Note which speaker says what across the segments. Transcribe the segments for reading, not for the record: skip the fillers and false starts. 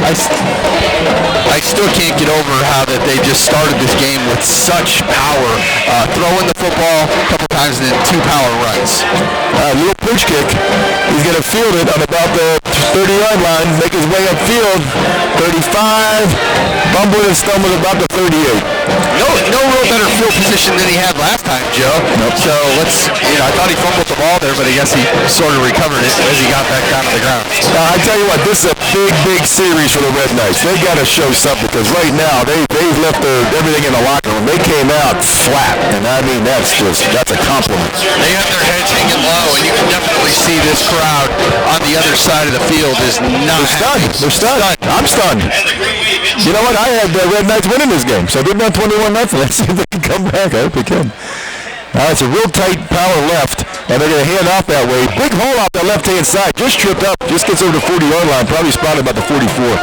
Speaker 1: I still can't get over how that they just started this game with such power, throwing the football a couple times and then 2 power runs.
Speaker 2: Little pitch kick. He's going to field it on about the 30-yard line, make his way upfield. 35, bumbled and stumbled about the 38.
Speaker 1: No real better field position than he had last time, Joe.
Speaker 2: Nope.
Speaker 1: So I thought he fumbled the ball there, but I guess he sort of recovered it as he got back down to the ground.
Speaker 2: I tell you what, this is a big series for the Red Knights. They got to show something because right now they've left everything in the locker room. They came out flat, and I mean that's a compliment.
Speaker 1: They have their heads hanging low, and you can definitely see this crowd on the other side of the field is not happy.
Speaker 2: They're stunned. I'm stunned. You know what? I had the Red Knights winning this game, so they're not 21-0. Let's see if they can come back. I hope they can. It's a real tight power left, and they're going to hand off that way. Big hole off that left-hand side. Just tripped up. Just gets over the 40-yard line. Probably spotted about the 44.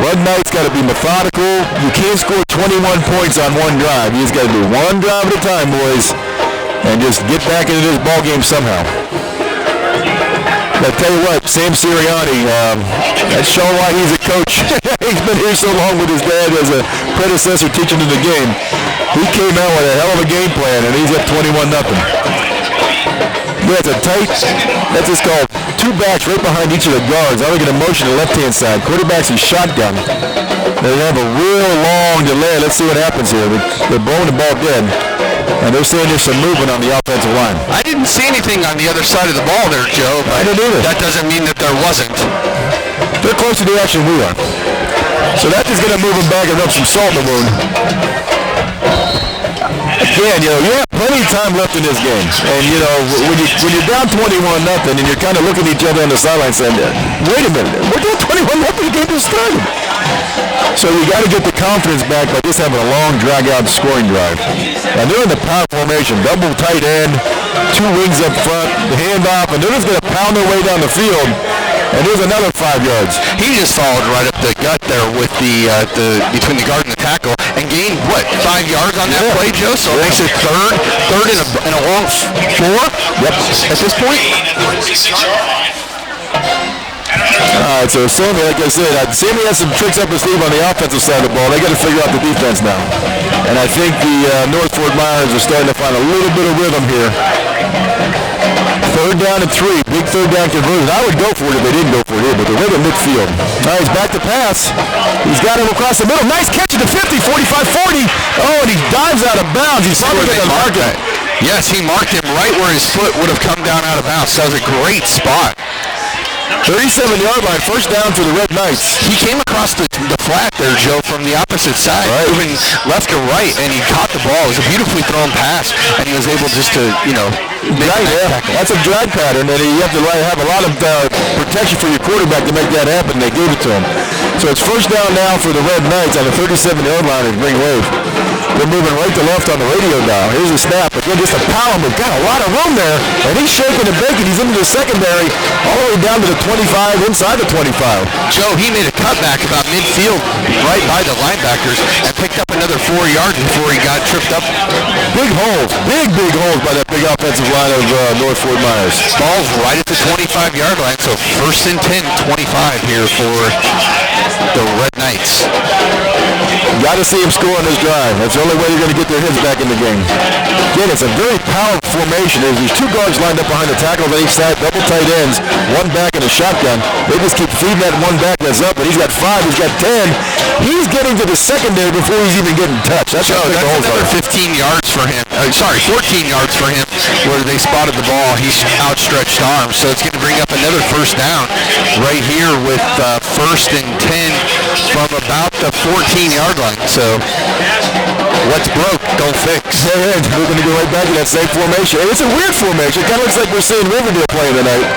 Speaker 2: Red Knights got to be methodical. You can't score 21 points on one drive. You just got to do one drive at a time, boys, and just get back into this ball game somehow. But I tell you what, Sam Sirianni, that's showing why he's a coach. He's been here so long with his dad as a predecessor teaching him the game. He came out with a hell of a game plan, and he's up 21-0. Yeah, it's a tight, that's just called 2 backs right behind each of the guards. Now they're going to motion to the left-hand side. Quarterback's in shotgun. They have a real long delay. Let's see what happens here. They're blowing the ball dead. And they're saying there's some movement on the offensive line.
Speaker 1: I didn't see anything on the other side of the ball there, Joe.
Speaker 2: I didn't either.
Speaker 1: That doesn't mean that there wasn't.
Speaker 2: They're closer to the action we are. So that is going to move them back and rub some salt in the wound. Again, you have plenty of time left in this game. And, when you're down 21-0 and you're kind of looking at each other on the sideline saying, wait a minute, we're doing 21-0, the game just started. So you got to get the confidence back by just having a long, drag-out scoring drive. And they're in the power formation, double tight end, 2 wings up front, the handoff, and they're just going to pound their way down the field. And there's another 5 yards.
Speaker 1: He just followed right up the gut there with the between the guard and the tackle and gained, 5 yards on that play, Joe? So it makes it third and a long 4?
Speaker 2: Yep.
Speaker 1: At this point?
Speaker 2: All right, so Sammy, like I said, Sammy has some tricks up his sleeve on the offensive side of the ball. They got to figure out the defense now. And I think the North Fort Myers are starting to find a little bit of rhythm here. 3rd down and 3, big 3rd down conversion. I would go for it if they didn't go for it here, but they're right at midfield. Now he's back to pass. He's got him across the middle. Nice catch at the 50, 45, 40. Oh, and he dives out of bounds. He's probably going to mark it.
Speaker 1: Yes, he marked him right where his foot would have come down out of bounds. That was a great spot.
Speaker 2: 37-yard line, first down for the Red Knights.
Speaker 1: He came across the flat there, Joe, from the opposite side, moving left to right, and he caught the ball. It was a beautifully thrown pass, and he was able just to,
Speaker 2: That's a drag pattern, and you have to have a lot of protection for your quarterback to make that happen. They gave it to him. So it's first down now for the Red Knights on the 37-yard line at Green Wave. They're moving right to left on the radio now. Here's a snap. Again, just a power move. Got a lot of room there, and he's shaking and baking. He's into the secondary, all the way down to the 25, inside the 25.
Speaker 1: Joe, he made a cutback about midfield right by the linebackers and picked up another 4 yards before he got tripped up.
Speaker 2: Big holes. Big holes by that big offensive line of North Fort Myers.
Speaker 1: Ball's right at the 25-yard line, so first and 10, 25 here for the Red Knights.
Speaker 2: Got to see him score on this drive. That's the only way they're going to get their heads back in the game. Again, it's a very powerful formation. There's 2 guards lined up behind the tackle on each side, double tight ends, 1 back in a shotgun. They just keep feeding that 1 back that's up, and he's got 5, he's got 10. He's getting to the secondary before he's even getting touched. That's
Speaker 1: another 15 yards for him. 14 yards for him where they spotted the ball. He's outstretched arms, so it's going to bring up another first down right here with first and 10 from about the 14-yard line. So what's broke, don't fix.
Speaker 2: Yeah, we're going to go right back to that same formation. And it's a weird formation. It kind of looks like we're seeing Riverdale playing tonight.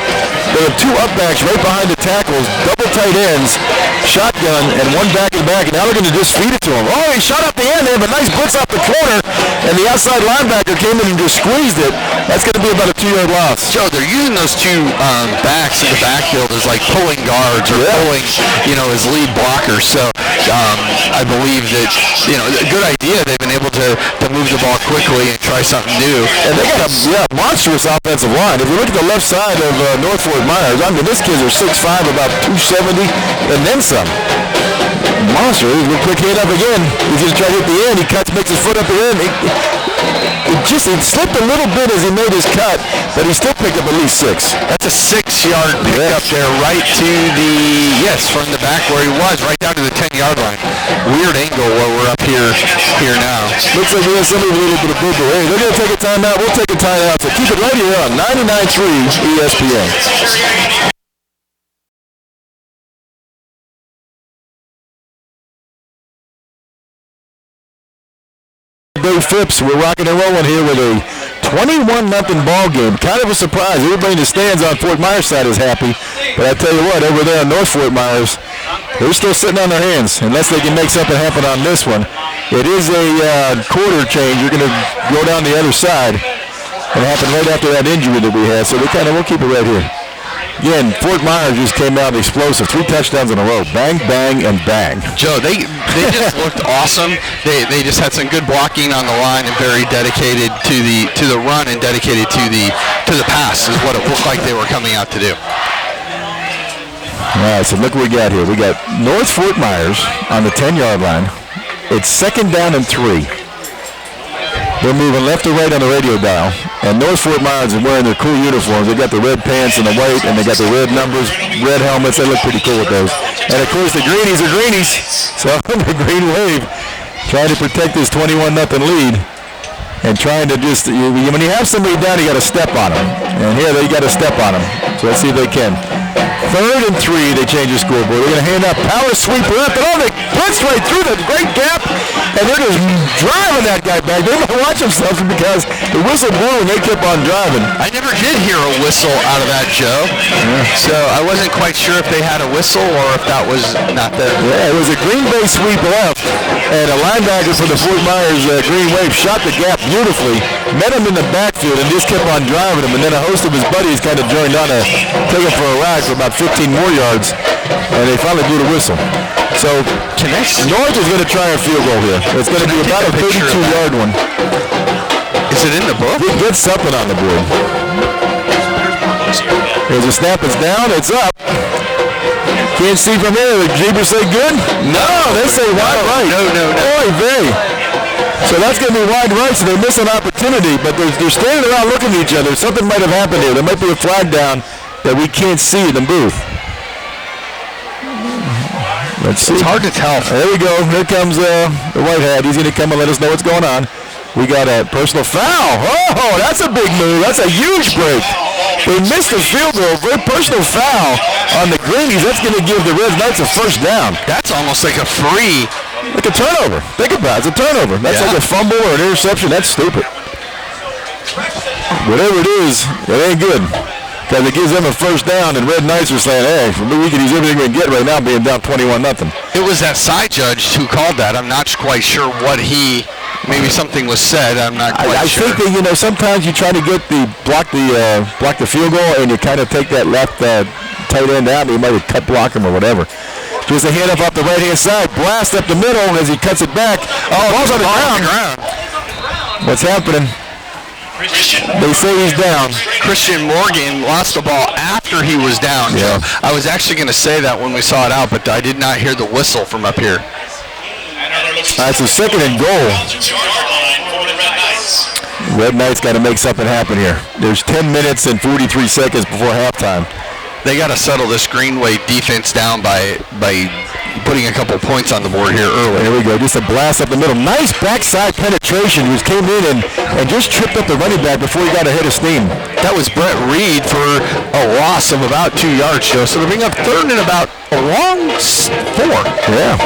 Speaker 2: They have 2 up backs right behind the tackles, double tight ends, shotgun, and 1 back and back. And now they're going to just feed it to him. Oh, he shot up the end. They have a nice blitz off the corner, and the outside linebacker came in and just squeezed it. That's going to be about a 2-yard loss.
Speaker 1: Joe, they're using those 2 backs in the backfield as like pulling guards or pulling, his lead blockers. So I believe that, a good idea. They've been able to move the ball quickly and try something new.
Speaker 2: And they got a monstrous offensive line. If you look at the left side of North Fort Myers, I mean, these kids are 6'5", about 270, and then some. Monster. He's going to quick hit up again. He's going to try to hit the end. He cuts, makes his foot up the end. It slipped a little bit as he made his cut, but he still picked up at least 6.
Speaker 1: That's a 6-yard pickup there, right to from the back where he was, right down to the 10-yard line. Weird angle where we're up here now.
Speaker 2: Looks like we have somebody with a little bit of boo-boo. Hey, they're going to take a timeout. We'll take a timeout. So keep it right here on 99.3 ESPN. Dave Phipps, we're rocking and rolling here with a 21-0 ball game. Kind of a surprise. Everybody in the stands on Fort Myers side is happy. But I tell you what, over there on North Fort Myers, they're still sitting on their hands unless they can make something happen on this one. It is a quarter change. You're going to go down the other side. It happened right after that injury that we had, so we'll keep it right here. Again, Fort Myers just came out explosive. 3 touchdowns in a row. Bang, bang, and bang.
Speaker 1: Joe, they just looked awesome. They just had some good blocking on the line and very dedicated to the run and dedicated to the pass is what it looked like they were coming out to do.
Speaker 2: All right, so look what we got here. We got North Fort Myers on the 10-yard line. It's 2nd down and 3. They're moving left to right on the radio dial. And North Fort Myers is wearing their cool uniforms. They got the red pants and the white, and they got the red numbers, red helmets. They look pretty cool with those. And, of course, the greenies are greenies. So the green wave trying to protect this 21-0 lead and trying to just, when you have somebody down, you got to step on them. And here they got to step on them. So let's see if they can. 3rd and 3, they change the scoreboard. They're going to hand out power sweeper up, and they punch right through the great gap, and they're just driving that guy back. They might watch themselves because the whistle blew and they kept on driving.
Speaker 1: I never did hear a whistle out of that, Joe. So I wasn't quite sure if they had a whistle or if that was not the...
Speaker 2: Yeah, it was a Green Bay sweep left, and a linebacker for the Fort Myers Green Wave shot the gap beautifully, met him in the backfield, and just kept on driving him, and then a host of his buddies kind of joined on to take him for a ride for about 15 more yards, and they finally blew the whistle. So North is going to try a field goal here. It's going to be about a 32-yard one.
Speaker 1: Is it in the book?
Speaker 2: He gets something on the board. There's a snap. It's down. It's up. Can't see from here. The Jeepers say good? No, they say wide right.
Speaker 1: No.
Speaker 2: Oy vey. So that's going to be wide right, so they miss an opportunity, but they're standing around looking at each other. Something might have happened here. There might be a flag down that we can't see in the booth. Let's see.
Speaker 1: It's hard to tell.
Speaker 2: There we go. Here comes the white hat. He's going to come and let us know what's going on. We got a personal foul. Oh, that's a big move. That's a huge break. They missed the field goal. Very personal foul on the Greenies. That's going to give the Red Knights a first down.
Speaker 1: That's almost like a free.
Speaker 2: Like a turnover. Think about it. It's a turnover. That's like a fumble or an interception. That's stupid. Whatever it is, it ain't good. Because it gives them a first down, and Red Knights are saying, hey, we can use everything we can get right now being down 21-0.
Speaker 1: It was that side judge who called that. I'm not quite sure what maybe something was said. I'm not quite sure.
Speaker 2: I think that, sometimes you try to block the field goal, and you kind of take that left tight end out, and you might have cut block him or whatever. Just a hand up the right-hand side. Blast up the middle as he cuts it back. Oh, ball's on the ground. What's happening? They say he's down.
Speaker 1: Christian Morgan lost the ball after he was down, Joe. I was actually going to say that when we saw it out, but I did not hear the whistle from up here.
Speaker 2: That's a 2nd and goal. Red Knights got to make something happen here. There's 10 minutes and 43 seconds before halftime.
Speaker 1: They got to settle this Greenway defense down by putting a couple points on the board here early.
Speaker 2: There we go. Just a blast up the middle. Nice backside penetration. He came in and just tripped up the running back before he got ahead of steam.
Speaker 1: That was Brett Reed for a loss of about 2 yards, Joe. So they're bringing up 3rd and about a long 4.
Speaker 2: Yeah.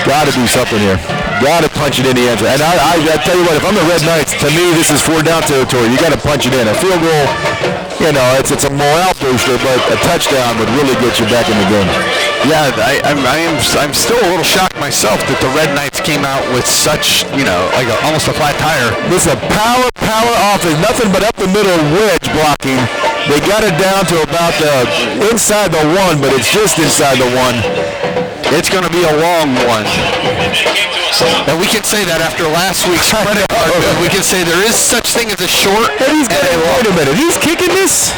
Speaker 2: Got to do something here. Got to punch it in the end zone. And I tell you what, if I'm the Red Knights, to me this is 4-down territory. You got to punch it in. A field goal, it's a morale booster, but a touchdown would really get you back in the game.
Speaker 1: Yeah, I'm still a little shocked myself that the Red Knights came out with such, almost a flat tire.
Speaker 2: This is a power offense, nothing but up the middle wedge blocking. They got it down to about inside the 1, but it's just inside the 1.
Speaker 1: It's going to be a long one. And we can say that after last week's credit card. We can say there is such thing as a short and a long.
Speaker 2: Wait a minute, he's kicking this?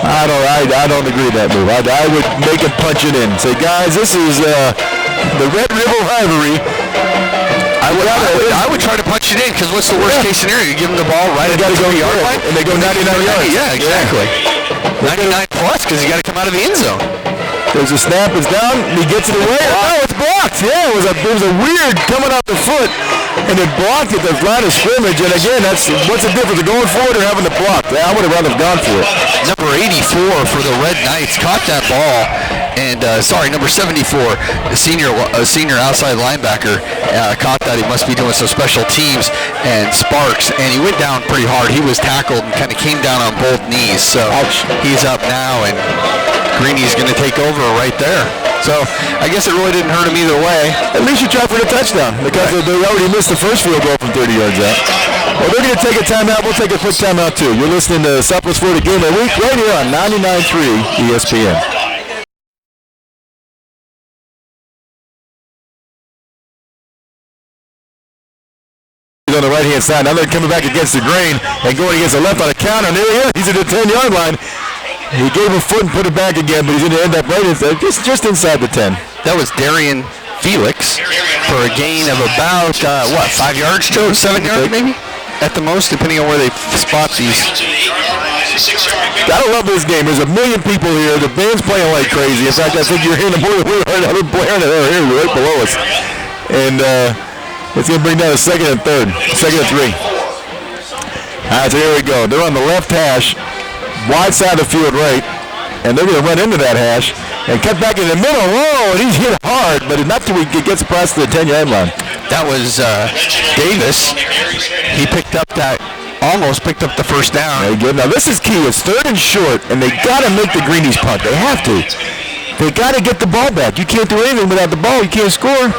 Speaker 2: I don't agree with that move. I would make him punch it in. Say, guys, this is the Red River rivalry.
Speaker 1: I would try to punch it in because what's the worst case scenario? You give them the ball right at the 3-yard line,
Speaker 2: and they go 99 yards.
Speaker 1: Yeah, exactly. 99 plus because you got to come out of the end zone.
Speaker 2: There's a snap, it's down, and he gets it away. Oh, it's blocked. Yeah, it was a weird coming off the foot, and it blocked at the line of scrimmage. And again, what's the difference, going for it or having it blocked? I would have rather gone for it.
Speaker 1: Number 84 for the Red Knights caught that ball, and number 74, a senior outside linebacker, caught that. He must be doing some special teams, and Sparks, and he went down pretty hard. He was tackled and kind of came down on both knees, so he's up now, and Greeny's going to take over right there. So I guess it really didn't hurt him either way.
Speaker 2: At least you try for the touchdown because they already missed the first field goal from 30 yards out. Well, they're going to take a timeout. We'll take a quick timeout too. You're listening to Southwest Florida Game of the Week right here on 99.3 ESPN. On the right-hand side. Now they're coming back against the grain and going against the left on a counter. And there he is. He's at the 10-yard line. He gave a foot and put it back again, but he's going to end up right just inside the 10.
Speaker 1: That was Darian Felix for a gain of about, 5 yards, Joe? 7 yards maybe? At the most, depending on where they spot these.
Speaker 2: Gotta love this game. There's a million people here. The band's playing like crazy. In fact, I think you're hearing them more than we're playing here right below us. And it's going to bring down a second and 3. All right, so here we go. They're on the left hash. Wide side of the field right, and they're going to run into that hash and cut back in the middle. Whoa, and he's hit hard, but not till he gets past the 10-yard line.
Speaker 1: That was Davis. He almost picked up the first down.
Speaker 2: Very good. Now this is key. It's 3rd and short, and they got to make the Greenies punt. They have to. They got to get the ball back. You can't do anything without the ball. You can't score.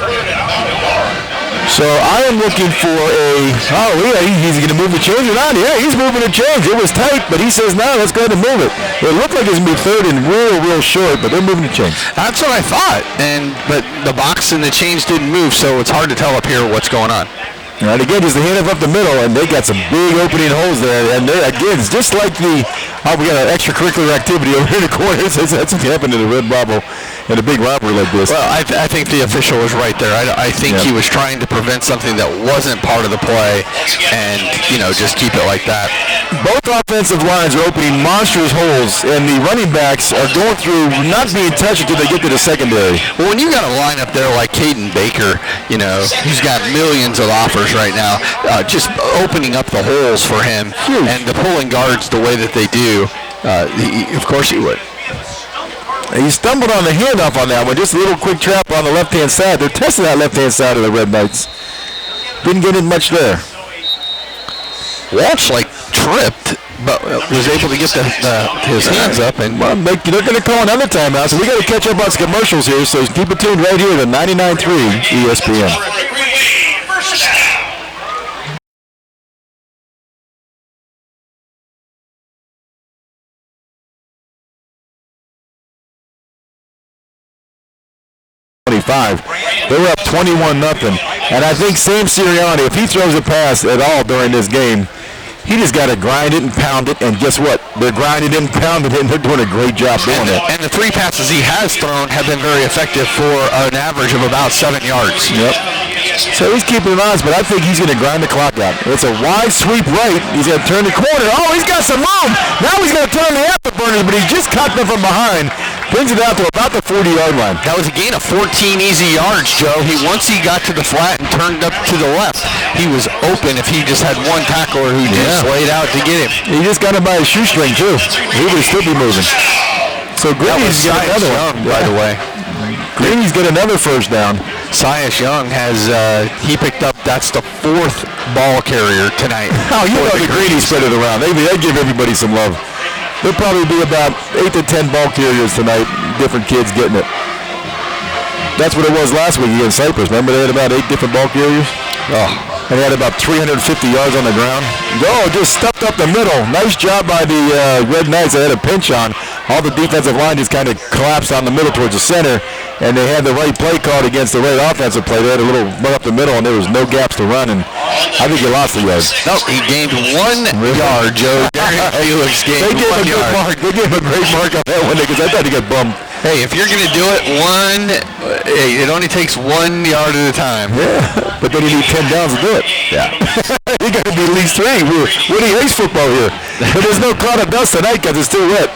Speaker 2: So I am looking for he's going to move the change or not? Yeah, he's moving the change. It was tight, but he says, no, let's go ahead and move it. It looked like it's going to be 3rd and real short, but they're moving the change.
Speaker 1: That's what I thought. But the box and the change didn't move, so it's hard to tell up here what's going on.
Speaker 2: All right, again, just the handoff up the middle, and they got some big opening holes there. And again, it's just like we got an extracurricular activity over here in the corner. That's what happened to the Red Bobble in a big robbery like this.
Speaker 1: Well, I think the official was right there. I think he was trying to prevent something that wasn't part of the play and, just keep it like that.
Speaker 2: Both offensive lines are opening monstrous holes, and the running backs are going through not being touched until they get to the secondary.
Speaker 1: Well, when you got a line up there like Caden Baker, who's got millions of offers right now, just opening up the holes for him and the pulling guards the way that they do, of course he would.
Speaker 2: He stumbled on the handoff on that one. Just a little quick trap on the left-hand side. They're testing that left-hand side of the Red Knights. Didn't get in much there.
Speaker 1: Walsh tripped, but was able to get his hands up. And
Speaker 2: they're going to call another timeout, so we got to catch up on some commercials here. So keep it tuned right here to 99.3 ESPN. They were up 21-0, and I think Sam Sirianni, if he throws a pass at all during this game, he just got to grind it and pound it, and guess what? They're grinding it and pounding it, and they're doing a great job doing it.
Speaker 1: And the 3 passes he has thrown have been very effective for an average of about 7 yards.
Speaker 2: Yep. So he's keeping it honest, but I think he's going to grind the clock out. It's a wide sweep right. He's going to turn the corner. Oh, he's got some room. Now he's going to turn the afterburners, but he just caught them from behind. Brings it out to about the 40-yard line.
Speaker 1: That was a gain of 14 easy yards, Joe. Once he got to the flat and turned up to the left, he was open if he just had one tackler who just laid out to get him.
Speaker 2: He just got him by his shoestring, too. He would still be moving. So Greeny's got another one,
Speaker 1: by the way.
Speaker 2: Greeny's got another first down.
Speaker 1: Sias Young has, he picked up, that's the 4th ball carrier tonight.
Speaker 2: Oh, the Greeny's spread it around. They give everybody some love. There'll probably be about 8 to 10 ball carriers tonight, different kids getting it. That's what it was last week against Cypress. Remember they had about 8 different ball carriers? Oh, and they had about 350 yards on the ground. Oh, just stuffed up the middle. Nice job by the Red Knights. They had a pinch on. All the defensive line just kind of collapsed on the middle towards the center. and they had the right play called against the right offensive play. They had a little run up the middle, and there was no gaps to run, and I think he lost the yard.
Speaker 1: No, he gained 1 yard, Joe. Felix gained 1 yard.
Speaker 2: Mark. They gave him a great mark on that one because I thought he got bummed.
Speaker 1: Hey, if you're going to do it, it only takes 1 yard at a time.
Speaker 2: Yeah, but then you need 10 downs to do it.
Speaker 1: Yeah.
Speaker 2: You got to be at least 3. We're winning race football here. But there's no cloud of dust tonight because it's still wet.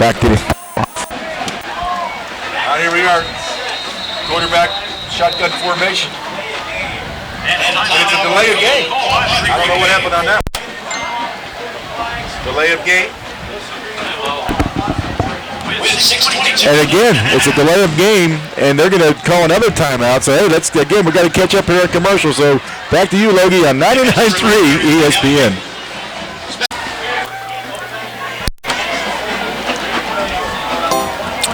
Speaker 2: Back to the...
Speaker 3: Here we are. Quarterback shotgun formation. But it's a delay of game. I don't know what happened on that. Delay of game.
Speaker 2: And again, it's a delay of game, and they're going to call another timeout. So, hey, we got to catch up here at commercial. So, back to you, Logie, on 99.3 ESPN.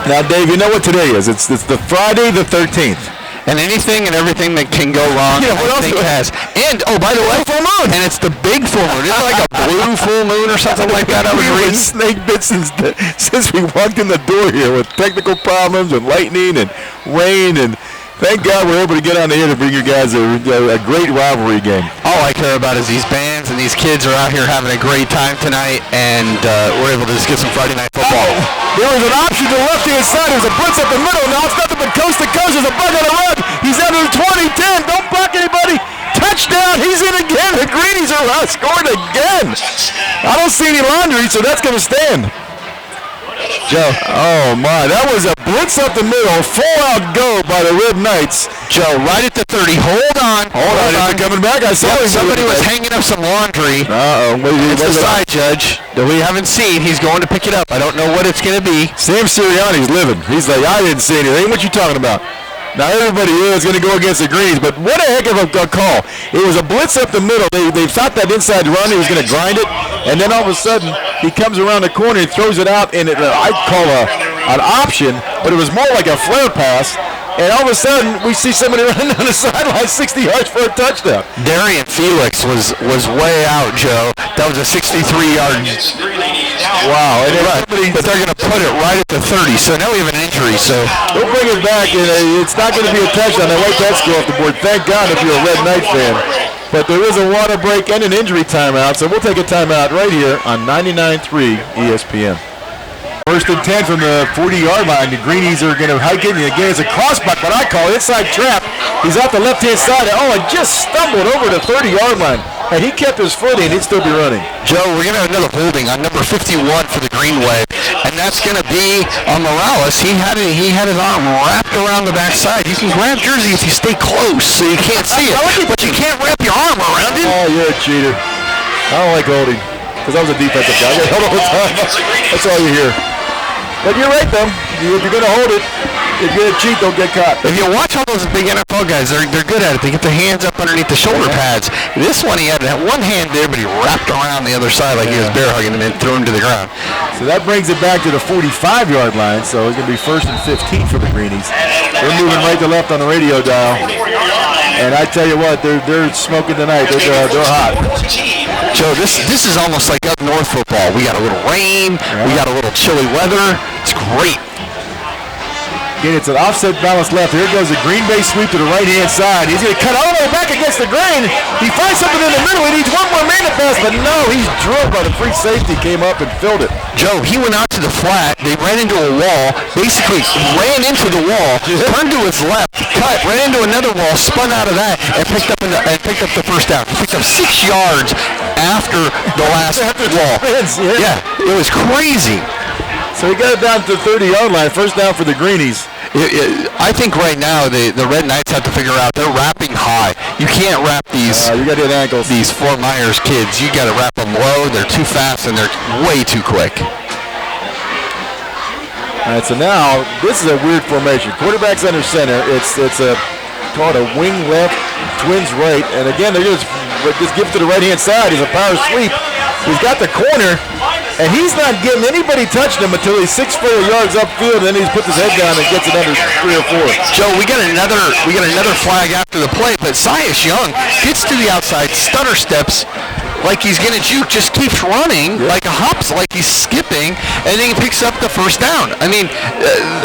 Speaker 2: Now, Dave, you know what today is. It's the Friday the 13th.
Speaker 1: And anything and everything that can go wrong,
Speaker 2: Yeah, what else do it
Speaker 1: has. And, oh, by the way,
Speaker 2: full moon.
Speaker 1: And it's the big full moon. Isn't it like a blue full moon or something like that? I was reading.
Speaker 2: Snake bit since we walked in the door here with technical problems and lightning and rain, and thank God we're able to get on the air to bring you guys a great rivalry game.
Speaker 1: All I care about is these bands and these kids are out here having a great time tonight, and we're able to just get some Friday night football.
Speaker 2: There was an option to the left-hand side. There's a blitz up the middle. Now it's nothing but coast to coast. There's a bug on the run. He's under the 20-10. Don't block anybody. Touchdown. He's in again. The Greenies are scoring again. I don't see any laundry, so that's going to stand. Joe. Oh, my. That was a blitz up the middle. Full-out go by the Red Knights.
Speaker 1: Joe, right at the 30. Hold on.
Speaker 2: They're coming back. I saw
Speaker 1: somebody was hanging up some laundry.
Speaker 2: Uh-oh.
Speaker 1: It's the side judge that we haven't seen. He's going to pick it up. I don't know what it's going to be.
Speaker 2: Sam Sirianni's living. He's like, I didn't see anything. What you talking about? Now everybody here is going to go against the Greens, but what a heck of a call. It was a blitz up the middle. They thought that inside run, he was going to grind it, and then all of a sudden he comes around the corner and throws it out, and I'd call an option, but it was more like a flare pass. And all of a sudden, we see somebody running down the sideline 60 yards for a touchdown.
Speaker 1: Darian Felix was way out, Joe. That was a 63-yard.
Speaker 2: Wow. And
Speaker 1: but they're going to put it right at the 30. So now we have an injury. So
Speaker 2: they'll bring it back, and it's not going to be a touchdown. They wipe that score off the board. Thank God if you're a Red Knight fan. But there is a water break and an injury timeout, so we'll take a timeout right here on 99.3 ESPN. First and 10 from the 40-yard line. The Greenies are going to hike it. And again, it's a crossbuck, what I call inside trap. He's out the left-hand side. Oh, it just stumbled over the 30-yard line. And he kept his foot in. He'd still be running.
Speaker 1: Joe, we're going to have another holding on number 51 for the Green Wave. And that's going to be on Morales. He had his arm wrapped around the backside. You can grab jersey if you stay close so you can't see it. But you can't wrap your arm around it.
Speaker 2: Oh, you're a cheater. I don't like holding. Because I was a defensive guy. I got held all the time. That's all you hear. But you're right, though. If you're going to hold it, if you're going to cheat, don't get caught.
Speaker 1: If you watch all those big NFL guys, they're good at it. They get their hands up underneath the shoulder pads. This one, he had one hand there, but he wrapped around the other side like he was bear hugging him and threw him to the ground.
Speaker 2: So that brings it back to the 45-yard line. So it's going to be first and 15 for the Greenies. They're moving right to left on the radio dial. And I tell you what, they're smoking tonight. They're hot.
Speaker 1: Joe, this is almost like up north football. We got a little rain. Yeah. We got a little chilly weather. It's great.
Speaker 2: Again, it's an offset balance left. Here goes the Green Bay sweep to the right-hand side. He's going to cut all the way back against the grain. He finds something in the middle. He needs one more man to pass, but no, he's drilled by the free safety. Came up and filled it.
Speaker 1: Joe, he went out to the flat. They ran into a wall. Basically, ran into the wall, turned to his left, cut, ran into another wall, spun out of that, and picked up the first down. He picked up 6 yards after the last wall. Yeah, it was crazy.
Speaker 2: So he got it down to the 30-yard line. First down for the Greenies.
Speaker 1: I think right now the Red Knights have to figure out they're wrapping high. You can't wrap these.
Speaker 2: You got to hit ankles.
Speaker 1: These Fort Myers kids. You got to wrap them low. They're too fast and they're way too quick.
Speaker 2: All right. So now this is a weird formation. Quarterback's under center. It's called a wing left, twins right, and again they're just give it to the right-hand side. He's a power sweep. He's got the corner. And he's not getting anybody touching him until he's 6 yards upfield, and then he puts his head down and gets it under 3 or 4.
Speaker 1: Joe, we got another flag after the play, but Sias Young gets to the outside, stutter steps, like he's going to juke, just keeps running like a hops, like he's skipping, and then he picks up the first down. I mean,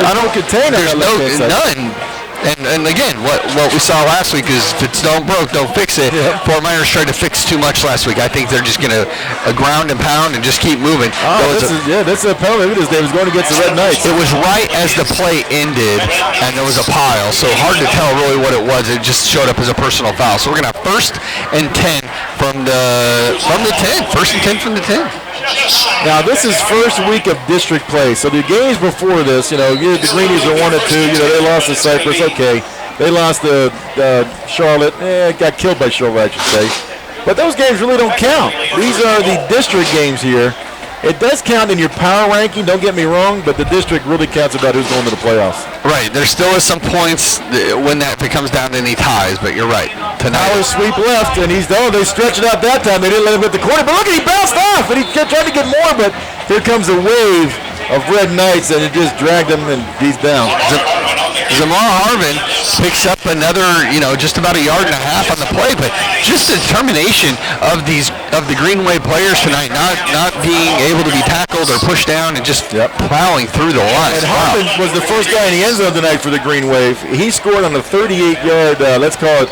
Speaker 1: I don't contain it. There's none. And again, what we saw last week is if it's don't broke, don't fix it. Yeah. Fort Myers tried to fix too much last week. I think they're just going to ground and pound and just keep moving.
Speaker 2: This is a penalty. Look at this. They was going against the Red Knights.
Speaker 1: It was right as the play ended, and there was a pile. So hard to tell really what it was. It just showed up as a personal foul. So we're going to have 1st and 10 from the 10. 1st and 10 from the 10.
Speaker 2: Now, this is first week of district play. So the games before this, the Greenies are 1-2. They lost to Cypress. Okay. They lost to Charlotte. Got killed by Charlotte, I should say. But those games really don't count. These are the district games here. It does count in your power ranking, don't get me wrong, but the district really counts about who's going to the playoffs.
Speaker 1: Right. There still is some points when that becomes down to any ties, but you're right. Tonight.
Speaker 2: Power sweep left, and they stretched it out that time. They didn't let him hit the corner, but look, he bounced off, and he tried to get more, but here comes a wave of Red Knights, and it just dragged him, and he's down.
Speaker 1: Zamar Harvin picks up another, just about 1.5 yards on the play, but just the determination of the Green Wave players tonight, not being able to be tackled or pushed down and just plowing through the line.
Speaker 2: And Harvin was the first guy in the end zone tonight for the Green Wave. He scored on a 38-yard, let's call it,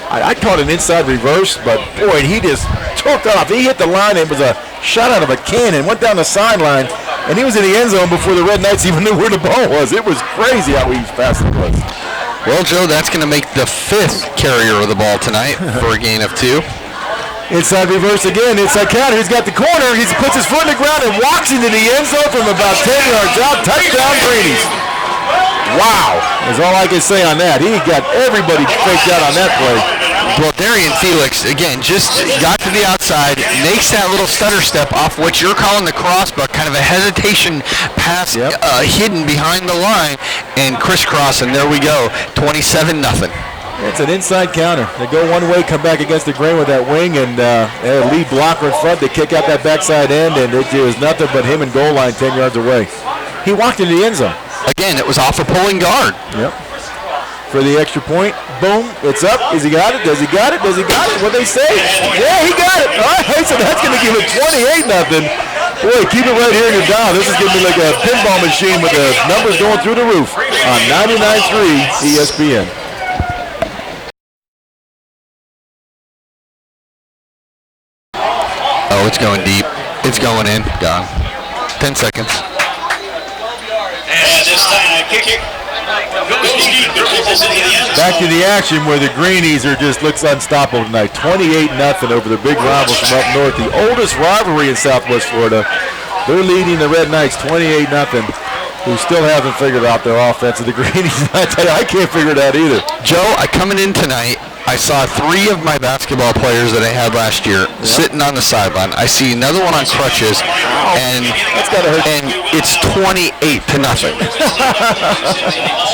Speaker 2: I call it an inside reverse, but boy, he just took off. He hit the line, and it was a shot out of a cannon, went down the sideline, and he was in the end zone before the Red Knights even knew where the ball was. It was crazy how fast it was.
Speaker 1: Well, Joe, that's going to make the 5th carrier of the ball tonight for a gain of 2.
Speaker 2: Inside reverse again. Inside counter. He's got the corner. He puts his foot in the ground and walks into the end zone from about 10 yards out. Touchdown, Greenies. Wow, is all I can say on that. He got everybody faked out on that play.
Speaker 1: Well, Darian Felix, again, just got to the outside, makes that little stutter step off what you're calling the crossbuck, kind of a hesitation pass hidden behind the line, and crisscross, and there we go, 27-0.
Speaker 2: It's an inside counter. They go one way, come back against the grain with that wing, and lead blocker in front. They kick out that backside end, and it was nothing but him and goal line 10 yards away. He walked into the end zone.
Speaker 1: Again, it was off a pulling guard.
Speaker 2: Yep. For the extra point, boom, it's up. Has he got it? Does he got it? Does he got it? What'd they say? Yeah, he got it. All right, so that's going to give it 28-0. Boy, keep it right here in your dial. This is going to be like a pinball machine with the numbers going through the roof on 99.3 ESPN.
Speaker 1: Oh, it's going deep. It's going in. Gone. 10 seconds.
Speaker 4: And this time, kick.
Speaker 2: Back to the action where the Greenies looks unstoppable tonight. 28-0 over the big rivals from up north. The oldest rivalry in Southwest Florida. They're leading the Red Knights 28-0, who still haven't figured out their offense. And the Greenies, I tell you, I can't figure it out either.
Speaker 1: Joe, coming in tonight, I saw 3 of my basketball players that I had last year sitting on the sideline. I see another one on crutches, and
Speaker 2: that's gotta hurt.
Speaker 1: And it's 28-0.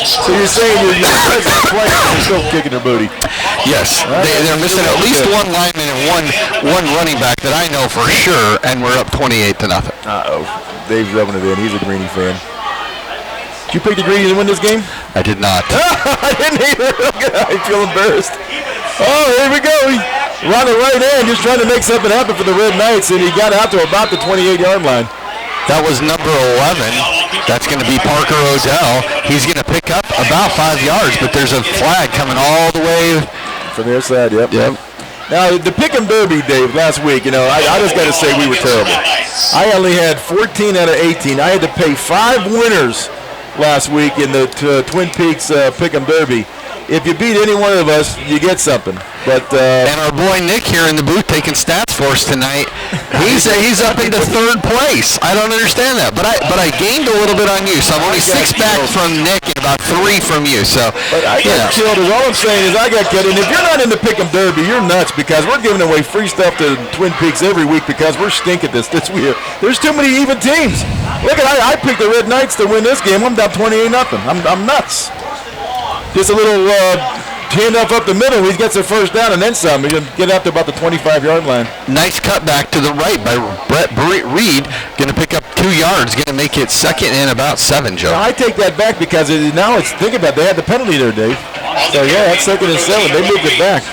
Speaker 2: So you're saying your players are still kicking their booty?
Speaker 1: Yes, they're missing at least one lineman and one running back that I know for sure, and we're up 28-0.
Speaker 2: Uh-oh, Dave's rubbing it in. He's a Greenie fan. Did you pick the Greenies to win this game?
Speaker 1: I did not.
Speaker 2: I didn't either. I feel embarrassed. Oh, here we go. He run it right in, just trying to make something happen for the Red Knights, and he got out to about the 28-yard line.
Speaker 1: That was number 11. That's going to be Parker Odell. He's going to pick up about 5 yards, but there's a flag coming all the way
Speaker 2: from their side. Yep. Now, the Pick'em Derby, Dave, last week, I just got to say we were terrible. I only had 14 out of 18. I had to pay 5 winners last week in the Twin Peaks Pick'em Derby. If you beat any one of us, you get something. But
Speaker 1: and our boy Nick here in the booth taking stats for us tonight. He's up into 3rd place. I don't understand that, but I gained a little bit on you, so I'm only 6 back from Nick and about 3 from you. So,
Speaker 2: but I got killed. All I'm saying is I got killed. And if you're not in the Pick'em Derby, you're nuts because we're giving away free stuff to Twin Peaks every week because we're stinking this week. There's too many even teams. Look at I picked the Red Knights to win this game. I'm down 28-0. I'm nuts. Just a little handoff up the middle. He gets a first down and then some. He's going to get out to about the 25-yard line.
Speaker 1: Nice cutback to the right by Brett Reed. Going to pick up 2 yards. Going to make it 2nd and about 7, Joe.
Speaker 2: Now, I take that back because think about it, they had the penalty there, Dave. So, yeah, that's 2nd and 7. They moved it back.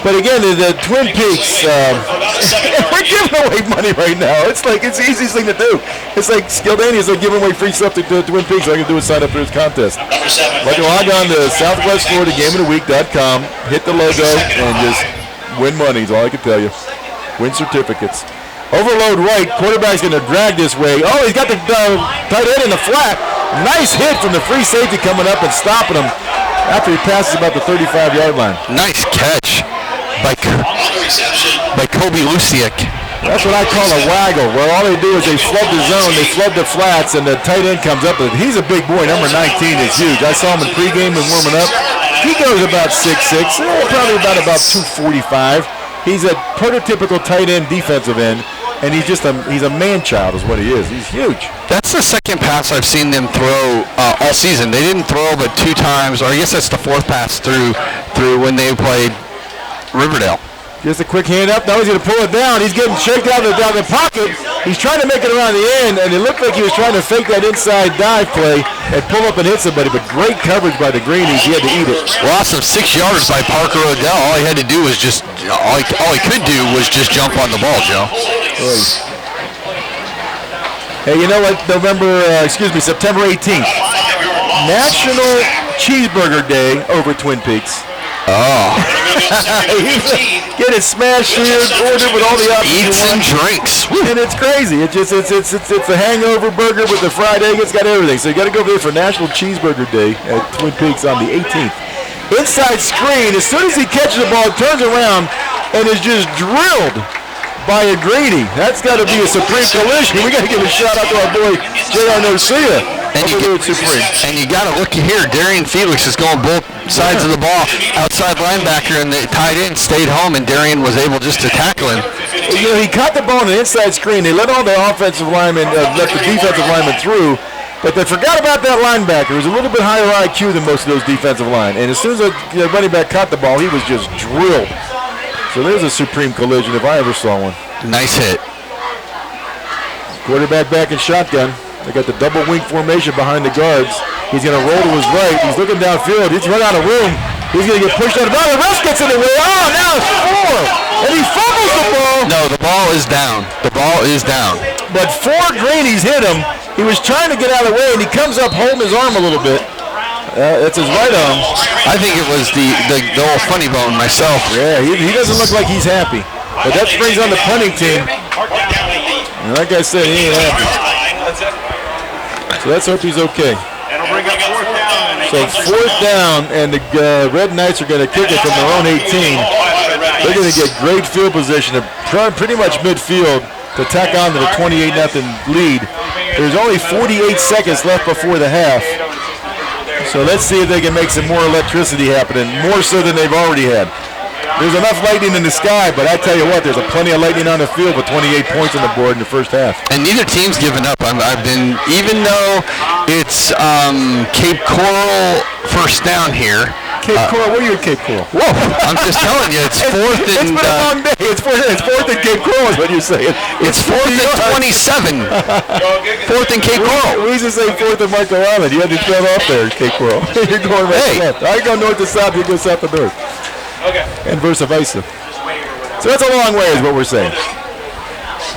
Speaker 2: But again, the Twin Peaks, we're giving away money right now. It's like, it's the easiest thing to do. It's like Skildani's like giving away free stuff to Twin Peaks. All I can do is sign up for this contest. Like, log on to SouthwestFloridaGameOfTheWeek.com, hit the logo, and just win money is all I can tell you. Win certificates. Overload right, quarterback's going to drag this way. Oh, he's got the tight end in the flat. Nice hit from the free safety coming up and stopping him after he passes about the 35-yard line.
Speaker 1: Nice catch by Kobe Luciak.
Speaker 2: That's what I call a waggle, where all they do is they flood the zone, they flood the flats, and the tight end comes up. He's a big boy. Number 19 is huge. I saw him in pregame and warming up. He goes about 6'6", probably about 245. He's a prototypical tight end, defensive end, and he's a man-child is what he is. He's huge.
Speaker 1: That's the second pass I've seen them throw all season. They didn't throw but 2 times, or I guess that's the 4th pass through when they played Riverdale.
Speaker 2: Just a quick hand up. Now he's going to pull it down. He's getting shaken out of the pocket. He's trying to make it around the end, and it looked like he was trying to fake that inside dive play and pull up and hit somebody, but great coverage by the Greenies. He had to eat it.
Speaker 1: Loss of 6 yards by Parker Odell. All he had to do was all he could do was just jump on the ball, Joe.
Speaker 2: Hey, you know what? September 18th. National Cheeseburger Day over Twin Peaks.
Speaker 1: Oh.
Speaker 2: Get it smashed here, ordered with all the options.
Speaker 1: Eats and drinks.
Speaker 2: And it's crazy. It's a hangover burger with the fried egg. It's got everything. So you got to go there for National Cheeseburger Day at Twin Peaks on the 18th. Inside screen, as soon as he catches the ball, turns around and is just drilled by a Greeny. That's got to be a supreme collision. We got to give a shout out to our boy J.R. Nocia. And
Speaker 1: you got to look here. Darian Felix is going both sides of the ball. Outside linebacker and the tight end stayed home, and Darian was able just to tackle him.
Speaker 2: You know, he caught the ball on the inside screen. They let all the offensive linemen, let the defensive linemen through, but they forgot about that linebacker. He was a little bit higher IQ than most of those defensive line. And as soon as the running back caught the ball, he was just drilled. So there's a supreme collision if I ever saw one.
Speaker 1: Nice hit.
Speaker 2: Quarterback back in shotgun. They got the double wing formation behind the guards. He's going to roll to his right. He's looking downfield. He's run out of room. He's going to get pushed out of bounds. The rest gets in the way. Oh, now it's 4. And he fumbles the ball.
Speaker 1: No, the ball is down. The ball is down.
Speaker 2: But 4 Greenies hit him. He was trying to get out of the way, and he comes up holding his arm a little bit. That's his right arm.
Speaker 1: I think it was the old funny bone myself.
Speaker 2: Yeah, he doesn't look like he's happy. But that brings on the punting team. And like I said, he ain't happy. So let's hope he's okay. So 4th down, and the Red Knights are going to kick it from their own 18. They're going to get great field position, pretty much midfield, to tack on to the 28-0 lead. There's only 48 seconds left before the half. So let's see if they can make some more electricity happening, more so than they've already had. There's enough lightning in the sky, but I tell you what, there's plenty of lightning on the field with 28 points on the board in the first half.
Speaker 1: And neither team's given up. Even though it's Cape Coral first down here.
Speaker 2: Cape Coral, what are you at Cape Coral?
Speaker 1: Whoa, I'm just telling you, it's 4th and...
Speaker 2: It's been a long day. It's 4th and Cape Coral is what you're saying.
Speaker 1: It's 4th and 27. 4th and Cape Coral.
Speaker 2: We used to say 4th and Marco Island. You had to travel up there, Cape Coral. You're going right to left. I go north to south, you go south to north. Okay. And vice versa. So that's a long way is what we're saying.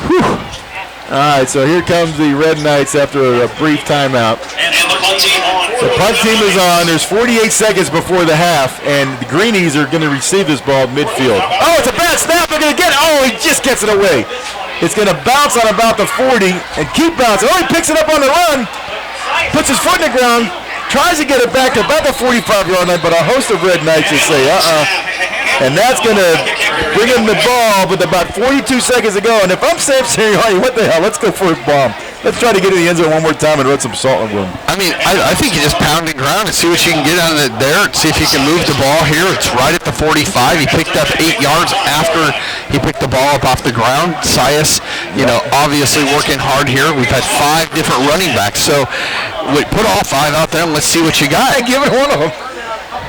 Speaker 2: Whew. All right, so here comes the Red Knights after a brief timeout. The punt team is on. There's 48 seconds before the half, and the Greenies are going to receive this ball midfield. Oh, it's a bad snap. They're going to get it. Oh, he just gets it away. It's going to bounce on about the 40 and keep bouncing. Oh, he picks it up on the run, puts his foot in the ground, tries to get it back to about the 45-yard line, but a host of Red Knights just say, and that's going to bring him the ball with about 42 seconds to go. And if I'm Sam Sirianni, what the hell? Let's go for a bomb. Let's try to get in the end zone one more time and run some salt in the room.
Speaker 1: I mean, I think you just pound the ground and see what you can get on it there. See if you can move the ball here. It's right at the 45. He picked up 8 yards after he picked the ball up off the ground. Sias, obviously working hard here. We've had 5 different running backs. So we put all 5 out there and let's see what you got.
Speaker 2: Give it one of them.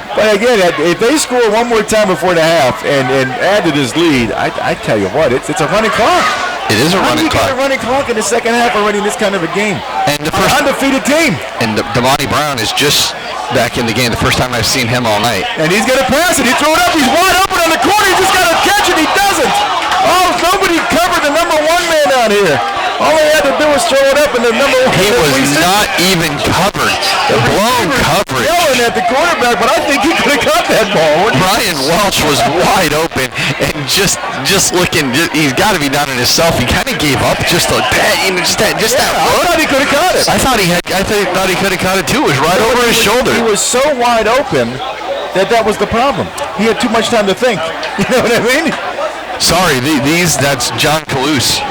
Speaker 2: But again, if they score one more time before the half and add to this lead, I tell you what, it's a running clock.
Speaker 1: It is a running clock.
Speaker 2: A running clock in the second half already in this kind of a game.
Speaker 1: And the first
Speaker 2: undefeated team.
Speaker 1: And Damani Brown is just back in the game. The first time I've seen him all night.
Speaker 2: And he's going to pass it. He threw it up. He's wide open on the corner. He just got to catch it. He doesn't. Oh, nobody covered the number 1 man out here. All they had to do was throw it up, and the number 1.
Speaker 1: He was not even covered. The blown coverage.
Speaker 2: Yelling at the quarterback, but I think he could have caught that ball.
Speaker 1: Brian Welch was wide open and just looking. He's got to be down on himself. He kind of gave up just a that. That
Speaker 2: I thought he could have caught it.
Speaker 1: I thought he could have caught it too. It was right over his shoulder.
Speaker 2: He was so wide open that was the problem. He had too much time to think. You know what I mean?
Speaker 1: Sorry, that's John Calouse.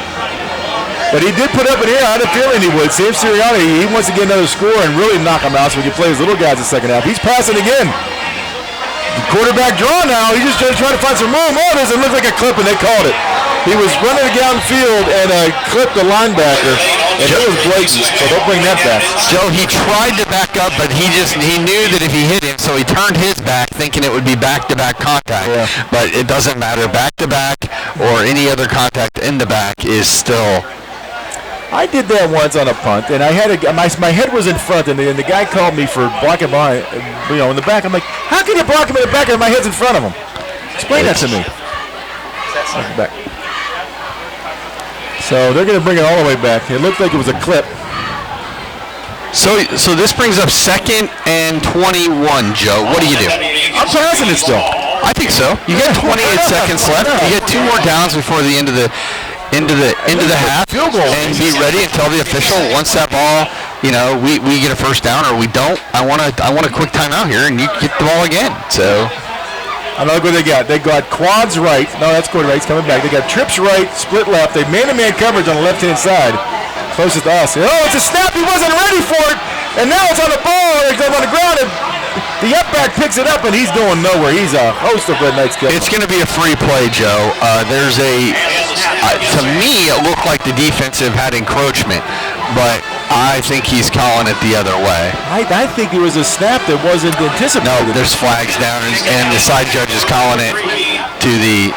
Speaker 2: But he did put up an air. I had a feeling he would. Sam Sirianni, he wants to get another score and really knock him out so he can play his little guys in the second half. He's passing again. The quarterback draw now. He's just trying to find some room. Oh, it looked like a clip, and they called it. He was running downfield and clipped the linebacker, and it was blatant, so they'll bring that back.
Speaker 1: Joe, he tried to back up, but he knew that if he hit him, so he turned his back thinking it would be back-to-back contact. Yeah. But it doesn't matter. Back-to-back or any other contact in the back is still...
Speaker 2: I did that once on a punt, and I had my head was in front, and the guy called me for blocking behind, in the back. I'm like, how can you block him in the back and my head's in front of him? Explain that to me. Back. So they're going to bring it all the way back. It looked like it was a clip.
Speaker 1: So this brings up 2nd and 21, Joe. What do you do?
Speaker 2: I'm passing it still.
Speaker 1: I think so. You get 28 seconds left. You get 2 more downs before the end of the half, and be ready and tell the official once that ball, we get a first down or we don't. I want a quick timeout here, and you get the ball again. So
Speaker 2: I don't know what they got. They got quads right. No, that's quarter right. He's coming back. They got trips right, split left. They man-to-man coverage on the left-hand side, closest to us. Oh, it's a snap. He wasn't ready for it, and now it's on the ball. It's on the ground, and the up back picks it up, and he's going nowhere. He's a host of Red Knights kill.
Speaker 1: It's going to be a free play, Joe. To me, it looked like the defensive had encroachment, but I think he's calling it the other way.
Speaker 2: I think it was a snap that wasn't anticipated.
Speaker 1: No, there's flags down, and the side judge is calling it to the...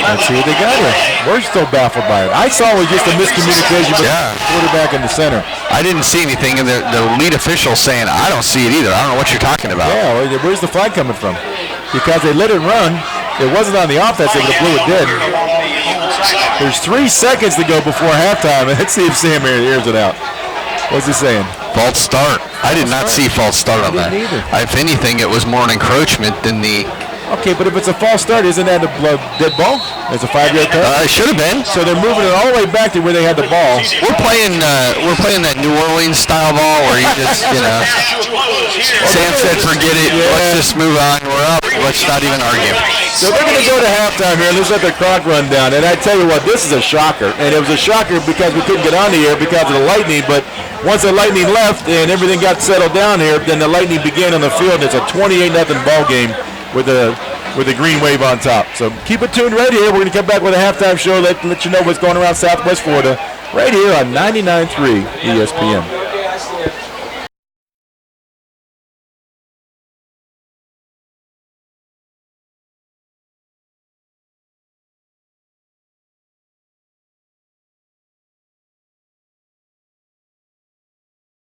Speaker 2: Let's see what they got here. We're still baffled by it. I saw it was just a miscommunication between the quarterback and the center.
Speaker 1: I didn't see anything, and the lead official saying, I don't see it either. I don't know what you're talking about.
Speaker 2: Yeah, where's the flag coming from? Because they let it run. It wasn't on the offense. They would have blew it dead. There's 3 seconds to go before halftime, and let's see if Sam airs it out. What's he saying?
Speaker 1: False start. I did not see false start on that.
Speaker 2: Either.
Speaker 1: If anything, it was more an encroachment than the...
Speaker 2: Okay, but if it's a false start, isn't that a dead ball? It's a 5-yard cut?
Speaker 1: It should have been.
Speaker 2: So they're moving it all the way back to where they had the ball.
Speaker 1: We're playing that New Orleans style ball where you just, Sam said forget it, let's just move on, we're up, let's not even argue.
Speaker 2: So they're going to go to halftime here and let's let the clock run down. And I tell you what, this is a shocker. And it was a shocker because we couldn't get on the air because of the lightning, but once the lightning left and everything got settled down here, then the lightning began on the field. It's a 28-0 ball game with the green wave on top. So keep it tuned right here. We're going to come back with a halftime show, let you know what's going around Southwest Florida right here on 99.3 ESPN.